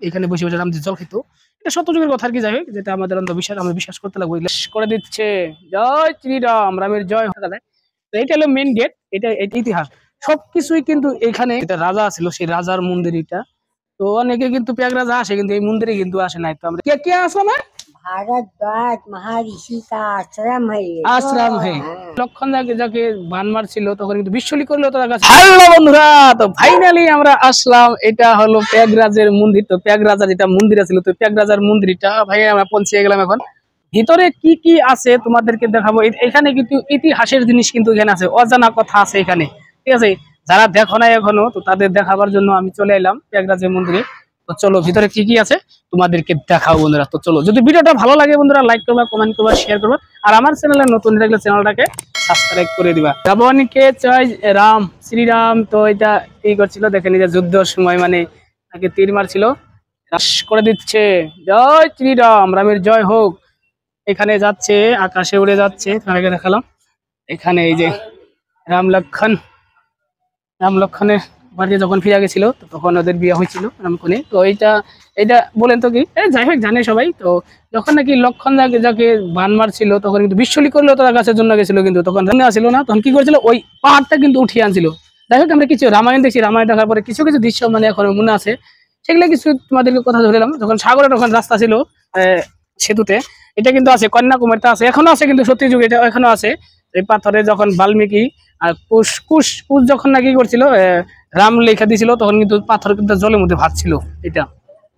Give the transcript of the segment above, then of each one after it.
এখানে বসে বসে রামজি জল খেত। এটা সত্য যুগের কথা আর কি, যাই হোক, যেটা আমাদের অন্ধবিশ্বাস, আমরা বিশ্বাস করতে লাগবো। করে দিচ্ছে জয় শ্রীরাম, রামের জয় হয়ে যায়। তো এটা হলো মেন গেট, এটা ইতিহাস সবকিছুই কিন্তু এখানে। এটা রাজা ছিল, সেই রাজার মন্দির এটা। তো অনেকে কিন্তু প্রয়াগরাজ আসে, কিন্তু এই মন্দিরে কিন্তু আসে নাই। তো আমরা কে আসলাম, भारद्वाज महर्षि का आश्रम है ये। আশ্রম হে লক্ষণ যাকে যাকে বান মারছিল তখন কিন্তু বিশ্বলি করলো তার কাছে। হ্যালো বন্ধুরা, তো ফাইনালি আমরা আসলাম। এটা হলো প্রয়াগরাজের মন্দির। তো প্রয়াগরাজার যেটা মন্দির ছিল, তো প্রয়াগরাজার মন্দিরটা ভাই আমরা পৌঁছে গেলাম। এখন ভিতরে কি কি আছে তোমাদেরকে দেখাবো। এখানে কিন্তু ইতিহাসের জিনিস কিন্তু এখানে আছে, অজানা কথা আছে এখানে, ঠিক আছে। যারা দেখো না এখনো, তো তাদের দেখাবার জন্য আমি চলে এলাম প্রয়াগরাজের মন্দিরে। তো চলো ভিতরে কি কি আছে তোমাদেরকে দেখাও বন্ধুরা। তো চলো, যদি ভিডিওটা ভালো লাগে বন্ধুরা লাইক করবা, কমেন্ট করবা, শেয়ার করবা, আর আমার চ্যানেলে নতুন থাকলে চ্যানেলটাকে সাবস্ক্রাইব করে দিবা। রাবণকে জয় রাম শ্রীরাম। তো এটা এই করছিল, দেখেন এই যে যুদ্ধের সময় মানে তাকে তীর মারছিল, করে দিচ্ছে জয় শ্রীরাম, রামের জয় হোক। এখানে যাচ্ছে, আকাশে উড়ে যাচ্ছে, তোমাকে দেখালাম। এখানে এই যে রাম লক্ষণের বাড়ি যখন ফিরে গেছিল, তখন ওদের বিয়ে হয়েছিল রামকনে। তো এটা এটা বলেন তো কি, যাই হোক জানে সবাই। তো যখন নাকি লক্ষণ যাকে বান মারছিল, তখন কিন্তু বিশ্বলি করলেও তারা গাছের জন্য গেছিল, কিন্তু তখন রান্না ছিল না। তখন কি করেছিল, ওই পাহাড়টা কিন্তু উঠিয়ে আনছিল। যাই হোক, আমরা কিছু রামায়ণ দেখছি, রামায়ণ দেখার পরে কিছু কিছু দৃশ্য মানে এখন মনে আছে, সেগুলো কিছু তোমাদেরকে কথা ধরলাম। যখন সাগরে তখন রাস্তা ছিল সেতুতে, এটা কিন্তু আছে, কন্যাকুমারীতে আছে, এখনো আছে, কিন্তু সত্যি যুগে এটা এখনো আছে। এই পাথরে যখন বাল্মীকি আর কুশ কুশ কুশ যখন নাকি করছিল, রাম লেখা দিয়েছিল, তখন কিন্তু পাথর কিন্তু জলের মধ্যে ভাসছিল। এটা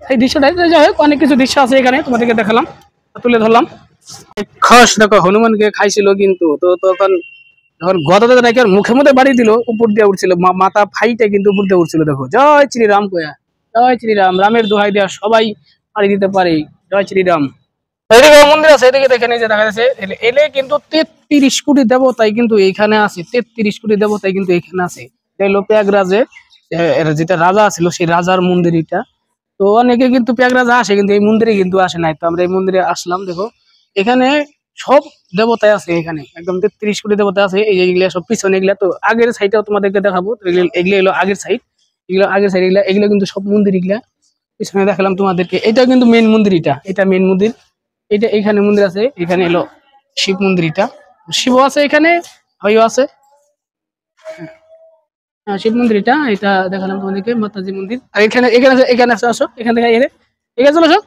এই দৃশ্যটাই, যাই হোক অনেক কিছু দৃশ্য আছে এখানে, তোমাদেরকে দেখালাম, তুলে ধরলাম। খস দেখো হনুমানকে খাইছিল কিন্তু। তো তখন যখন গদাতে নাকি মুখের মধ্যে বাড়ি দিল, উপর দিয়ে উঠছিল, মাথা ফাইটে কিন্তু উপর দিয়ে উঠছিল। দেখো জয় শ্রীরাম কয়া, জয় শ্রীরাম, রামের দোহাই দেওয়া সবাই পাড়ি দিতে পারে, জয় শ্রীরাম। এদিকে মন্দির আছে, এদিকে দেখেন এই যে দেখা যাচ্ছে, এলে কিন্তু 33 কোটি দেবতাই কিন্তু এখানে আছে, 33 কোটি দেবতাই কিন্তু এখানে আছে। প্রয়াগরাজে যেটা রাজা ছিল, সেই রাজার মন্দির এটা। তো অনেকে কিন্তু প্রয়াগরাজ আসে, কিন্তু এই মন্দিরে কিন্তু আসে নাই। তো আমরা এই মন্দিরে আসলাম। দেখো এখানে সব দেবতাই আছে, এখানে একদম 33 কোটি দেবতা আছে। এইগুলা সব পিছনে, এগুলা তো আগের সাইডটাও তোমাদেরকে দেখাবো। এগুলো হলো আগের সাইড, এগুলো আগের সাইড, এগুলো কিন্তু সব মন্দির। এগুলা পিছনে দেখালাম তোমাদেরকে। এটা কিন্তু মেন মন্দির, এটা মেন মন্দির। এটা এখানে মন্দির আছে, এখানে এলো শিব মন্দির। এটা শিব আছে, এখানে হইও আছে। হ্যাঁ, শিব মন্দির এটা, এটা দেখালাম তোমাদেরকে, মাতাজি মন্দির। আর এখানে এখানে এখানে আসো, এখান থেকে এখানে চলে আসো।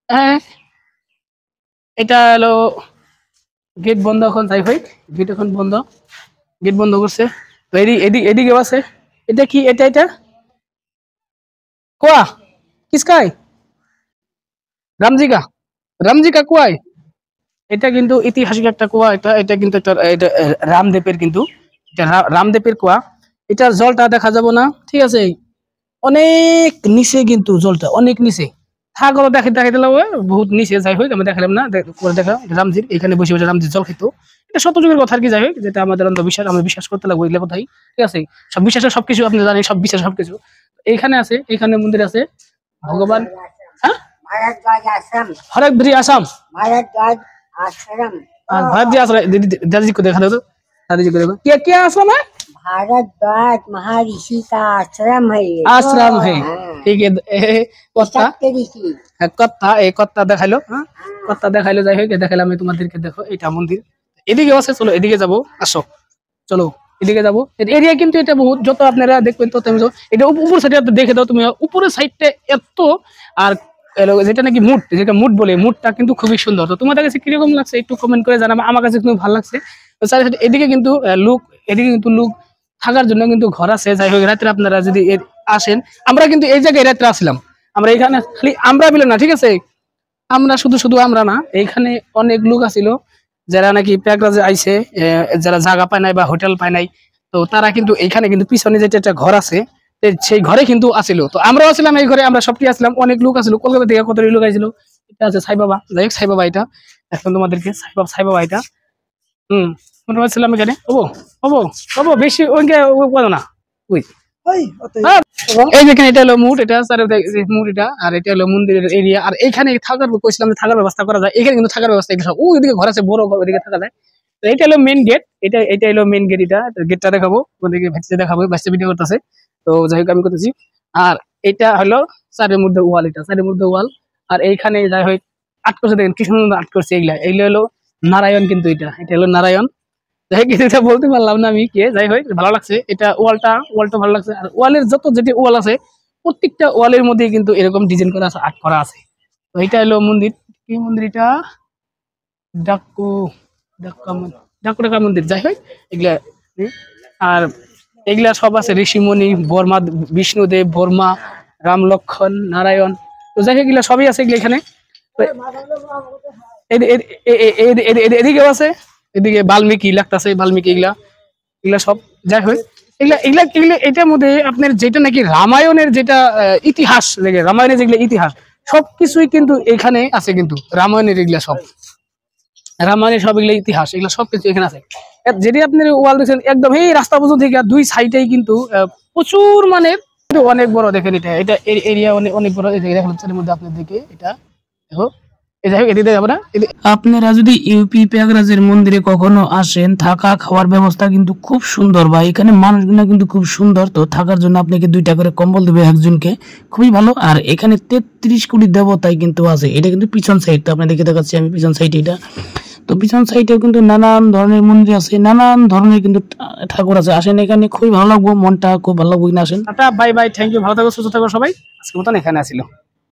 হ্যাঁ, এটা হলো গেট বন্ধ এখন, তাই ভাই গেট এখন বন্ধ, গেট বন্ধ করছে। তো এদিকেও আছে। এটা কি, এটা কোয়া কিসকাই, রামজিকা, রামজিকা কুয়াই। এটা কিন্তু ঐতিহাসিক একটা কুয়া। এটা কিন্তু একটা, এটা রামদেবের কিন্তু, এটা রামদেবের কুয়া। এটার জলটা দেখা যাবো না, ঠিক আছে, অনেক নিচে কিন্তু জলটা, অনেক নিচে। সাগর দেখাইতে লাগবে বহুত নিচে। যাই হোক আমি দেখালাম না, করে দেখা রামজির, এখানে বসে বসে রামজির জল খেত। এটা সত্য যুগের কথা আর কি, যাই হোক, যেটা আমাদের অন্ধবিশ্বাস, আমরা বিশ্বাস করতে লাগবো এগুলো কথাই, ঠিক আছে। সব বিশ্বাসের সবকিছু আপনি জানেন, সব বিশ্বাস সবকিছু এইখানে আছে। এখানে মন্দির আছে ভগবান। হ্যাঁ, भारद्वाज आश्रम, হরেক আসাম, भारद्वाज आश्रम, भारत जी आश्रम। दादी को देखा दो, तो दादी जी को देखो, क्या आश्रम है, भारद्वाज महर्षि का आश्रम है ये। आश्रम है, ठीक है। কত্তা सप्तऋषि। কত্তা, এই কত্তা দেখাইলো, হ্যাঁ কত্তা দেখাইলো। যাই হোক দেখালাম আমি তোমাদেরকে। দেখো এটা মন্দির, এদিকে আছে, চলো এদিকে যাবো, আসো চলো এদিকে যাবো। এরিয়া কিন্তু এটা বহুত, যত আপনারা দেখবেন তত এটা উপর সাইডে দেখে দাও তুমি, উপরের সাইডটা এত। আর যেটা নাকি মুড, যেটা মুড বলে, মুডটা কিন্তু খুবই সুন্দর। তো তোমাদের কাছে কিরকম লাগছে একটু কমেন্ট করে জানাবে। আমার কাছে কিন্তু ভালো লাগছে। তো এদিকে কিন্তু এদিকে কিন্তু লোক থাকার জন্য কিন্তু ঘর আছে। যাই হোক রাত্রে আপনারা যদি আসেন, আমরা কিন্তু এই জায়গায় রাত্রে আসলাম। আমরা এখানে খালি আমরা বিলে না, ঠিক আছে, আমরা শুধু শুধু আমরা না, এইখানে অনেক লোক আছিল যারা নাকি প্রয়াগরাজে আইছে, যারা জায়গা পায় নাই বা হোটেল পায় নাই। তো তারা কিন্তু এখানে কিন্তু পিছনে যেটা একটা ঘর আছে, সেই ঘরে কিন্তু আসিল। তো আমরাও আসলাম এই ঘরে, আমরা সবটি আসলাম। অনেক লোক আসলো কলকাতা থেকে, কত লোক আসছিল। এটা আছে সাই বাবা, যাই হোক সাই বাবা এটা এখন তোমাদেরকে সাই বাবা এটা। মনে হচ্ছিলাম এখানে হবো হবো হবো বেশি ওইকে বলো না। ওই এই যেখানে এটা হলো মুড, এটা মুড এটা, আর এটা হলো মন্দিরের এরিয়া। আর এখানে থাকার কইছিলাম থাকার ব্যবস্থা করা যায়, এখানে কিন্তু থাকার ব্যবস্থা সব ওইদিকে ঘর আছে, বড় ওইদিকে থাকা যায়। তো এটা হলো মেন গেট, এটা হলো মেন গেট। এটা গেটটা দেখাবো তোমাদেরকে, ভেতরে দেখাবো, বাচ্চা ভিডিও করতেছে। তো যাই হোক আমি করতেছি। আর এটা হলো চারের মধ্যে ওয়াল, এটা চারের মধ্যে ওয়াল। আর এইখানে যাই হোক আর্ট করছে, দেখেন কি সুন্দর আর্ট করছে। এগুলা এগুলো হলো নারায়ণ, কিন্তু এটা এটা হলো নারায়ণ। যাই হোক এটা বলতে পারলাম না আমি কে, যাই হোক ভালো লাগছে এটা। ওয়ালটা ভালো লাগছে। আর ওয়ালের যত যেটি ওয়াল আছে প্রত্যেকটা ওয়ালের মধ্যেই কিন্তু এরকম ডিজাইন করা আছে, আর্ট করা আছে। তো এটা হলো মন্দির, কি মন্দির এটা, ডাকু ডাকা মন্দির, যাই হোক এগুলা। আর এগুলা সব আছে ঋষিমণি, বর্মা, বিষ্ণুদেব, বর্মা, রাম, লক্ষণ, নারায়ণ। তো যাই হোক এগুলা সবই আছে এগুলো এখানে। এদিকেও আছে, এদিকে বাল্মীকি লাগতেছে, বাল্মীকি এগুলা এগুলা সব। যাই হোক এগুলা এগুলা এগুলা এটার মধ্যে আপনার যেটা নাকি রামায়ণের যেটা ইতিহাস, রামায়ণের যেগুলো ইতিহাস সবকিছুই কিন্তু এখানে আছে, কিন্তু রামায়ণের এগুলা সব, রামায়ণের সব এগুলো ইতিহাস, এগুলো সবকিছু এখানে আছে। যেটি আপনার ওয়াল দেখছেন একদম এই রাস্তা পর্যন্ত থেকে দুই সাইডেই কিন্তু প্রচুর মানের, অনেক বড়। দেখেন এটা এটা এরিয়া অনেক অনেক বড়। দেখেন মধ্যে আপনার দিকে এটা দেখো। যাই হোক এদিকে যাবো না। আপনারা যদি ইউপি প্রয়াগরাজের মন্দিরে কখনো আসেন, থাকা খাওয়ার ব্যবস্থা কিন্তু খুব সুন্দর, বা এখানে মানুষগুলো কিন্তু খুব সুন্দর। তো থাকার জন্য আপনাকে 2টা করে কম্বল দেবে একজনকে, খুবই ভালো। আর এখানে 33 কোটি দেবতাই কিন্তু আছে। এটা কিন্তু পিছন সাইড, তো আপনাদেরকে দেখাচ্ছি আমি পিছন সাইড এটা। তো পিছন সাইডেও কিন্তু নানান ধরনের মন্দির আছে, নানান ধরনের কিন্তু ঠাকুর আছে। আসেন এখানে, খুবই ভালো লাগবো, মনটা খুব ভালো লাগবো। কিনা আসেন। Tata, bye bye, thank you, ভালো থাকো, সুস্থ থাকো সবাই। আজকের মতন এখানে আসিল।